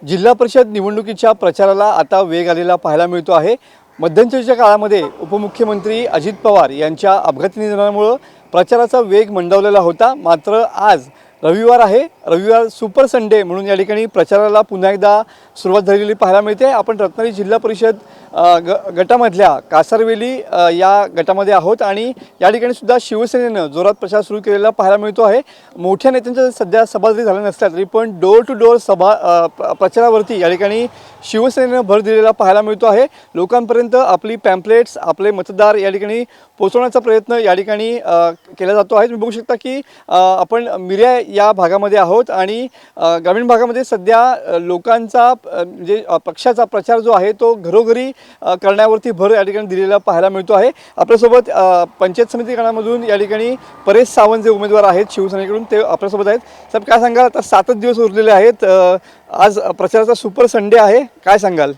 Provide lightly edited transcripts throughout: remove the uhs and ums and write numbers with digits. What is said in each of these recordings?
जिल्हा परिषद निवडणुकीच्या प्रचाराला आता वेग आलेला पाहायला मिळतो आहे। मध्यंतरीच्या काळामध्ये उपमुख्यमंत्री अजित पवार यांच्या अपघाती निधनामुळे प्रचाराचा वेग मंदावलेला होता। मात्र आज रविवार आहे, रविवार सुपर संडे म्हणून या ठिकाणी प्रचाराला पुन्हा एकदा सुरुवात झालेली पाहायला मिळते। आपण रत्नागिरी जिल्हा परिषद गटामधल्या कासारवेली या गटामध्ये आहोत आणि या ठिकाणी सुद्धा शिवसेनेने जोरात प्रचार सुरू केलेला पाहायला मिळतो आहे। मोठ्या नेत्यांच्या सध्या सभा जरी झाल्या नसल्या तरी पण डोर टू डोर सभा प्रचारावरती या ठिकाणी शिवसेनेने भर दिलेला पाहायला मिळतो आहे। लोकांपर्यंत आपली पॅम्पलेट्स, आपले मतदार या ठिकाणी पोहोचवण्याचा प्रयत्न या ठिकाणी केला जातो आहे। तुम्ही बघू शकता की आपण मिऱ्या या भागामध्ये आहोत आणि ग्रामीण भागामध्ये सध्या लोकांचा म्हणजे पक्षाचा प्रचार जो आहे तो घरोघरी करण्यावरती भर या ठिकाणी दिलेला पाहायला मिळतो आहे। आपल्यासोबत पंचायत समिती गणामधून या ठिकाणी परेश सावंत जे उमेदवार आहेत शिवसेनेकडून ते आपल्यासोबत आहेत। साहेब काय सांगाल, आता 7 दिवस उरलेले आहेत, आज प्रचाराचा सुपर संडे आहे, काय सांगाल?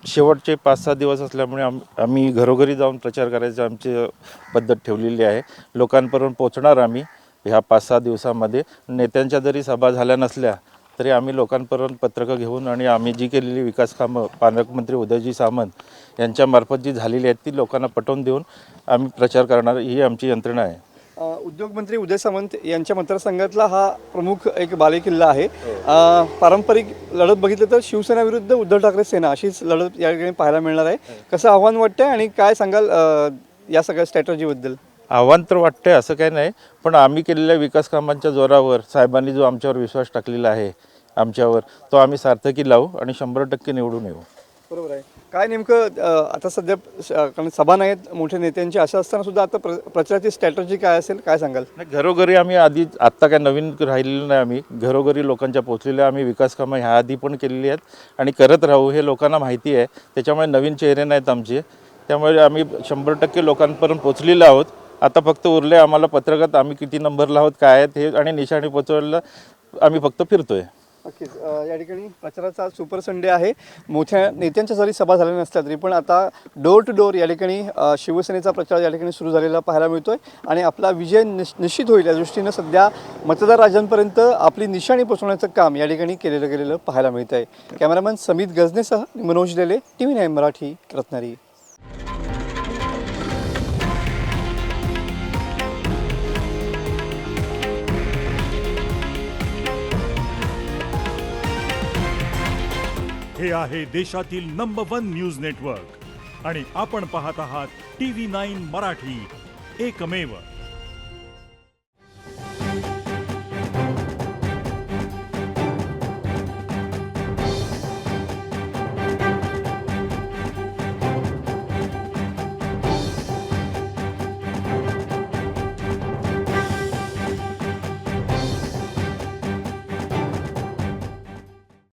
शेवटचे 5-6 दिवस असल्यामुळे आम्ही घरोघरी जाऊन प्रचार करायची आमची पद्धत ठेवलेली आहे। लोकांपर्यंत पोहोचणार आम्ही ह्या 5-6 दिवसामध्ये। नेत्यांच्या जरी सभा झाल्या नसल्या तरी आम्ही लोकांपर्यंत पत्रकं घेऊन आणि आम्ही जी केलेली विकास कामं पालकमंत्री उदयजी सामंत यांच्यामार्फत जी झालेली आहेत ती लोकांना पटवून देऊन आम्ही प्रचार करणार, ही आमची यंत्रणा आहे। उद्योगमंत्री उदय सामंत यांच्या मतदारसंघातला हा प्रमुख एक बालेकिल्ला आहे। पारंपरिक लढत बघितलं तर शिवसेना विरुद्ध उद्धव ठाकरे सेना अशीच लढत या ठिकाणी पाहायला मिळणार आहे। कसं आव्हान वाटतंय आणि काय सांगाल या सगळ्या स्ट्रॅटजीबद्दल? आव्हान तर वाटतंय असं काही नाही, पण आम्ही केलेल्या विकास कामांच्या जोरावर साहेबांनी जो आमच्यावर विश्वास टाकलेला आहे आमच्यावर, तो आम्ही सार्थकी लावू आणि 100% निवडून येऊ। बरोबर आहे। काय नेमकं आता सध्या कारण सभा नाहीत मोठ्या नेत्यांची, असं असताना सुद्धा आता प्रचाराची स्ट्रॅटजी काय असेल, काय सांगाल? घरोघरी आम्ही आत्ता काय नवीन राहिलेलं नाही, आम्ही घरोघरी लोकांच्या पोचलेल्या आम्ही विकास कामं ह्या आधी पण केलेली आहेत आणि करत राहू, हे लोकांना माहिती आहे। त्याच्यामुळे नवीन चेहरे नाहीत आमचे, त्यामुळे आम्ही 100% लोकांपर्यंत पोचलेलो आहोत। आता फक्त उरले आम्हाला पत्रकात आम्ही किती नंबरला आहोत, काय आहेत हे आणि निशाणी पोचवायला आम्ही फक्त फिरतोय। नक्कीच या ठिकाणी प्रचाराचा सुपर संडे आहे। मोठ्या नेत्यांच्या जरी सभा झाल्या नसल्या तरी पण आता डोर टू डोर या ठिकाणी शिवसेनेचा प्रचार या ठिकाणी सुरू झालेला पाहायला मिळतोय आणि आपला विजय निश्चित होईल या दृष्टीनं सध्या मतदार राजांपर्यंत आपली निशाणी पोहोचवण्याचं काम या ठिकाणी केलेलं पाहायला मिळत आहे। कॅमेरामॅन समित गजनेसह मनोज लेले, TV9 मराठी, रत्नागिरी। हे आहे देशातील नंबर 1 न्यूज नेटवर्क आणि आपण पाहत आहात TV9 मराठी, एकमेव।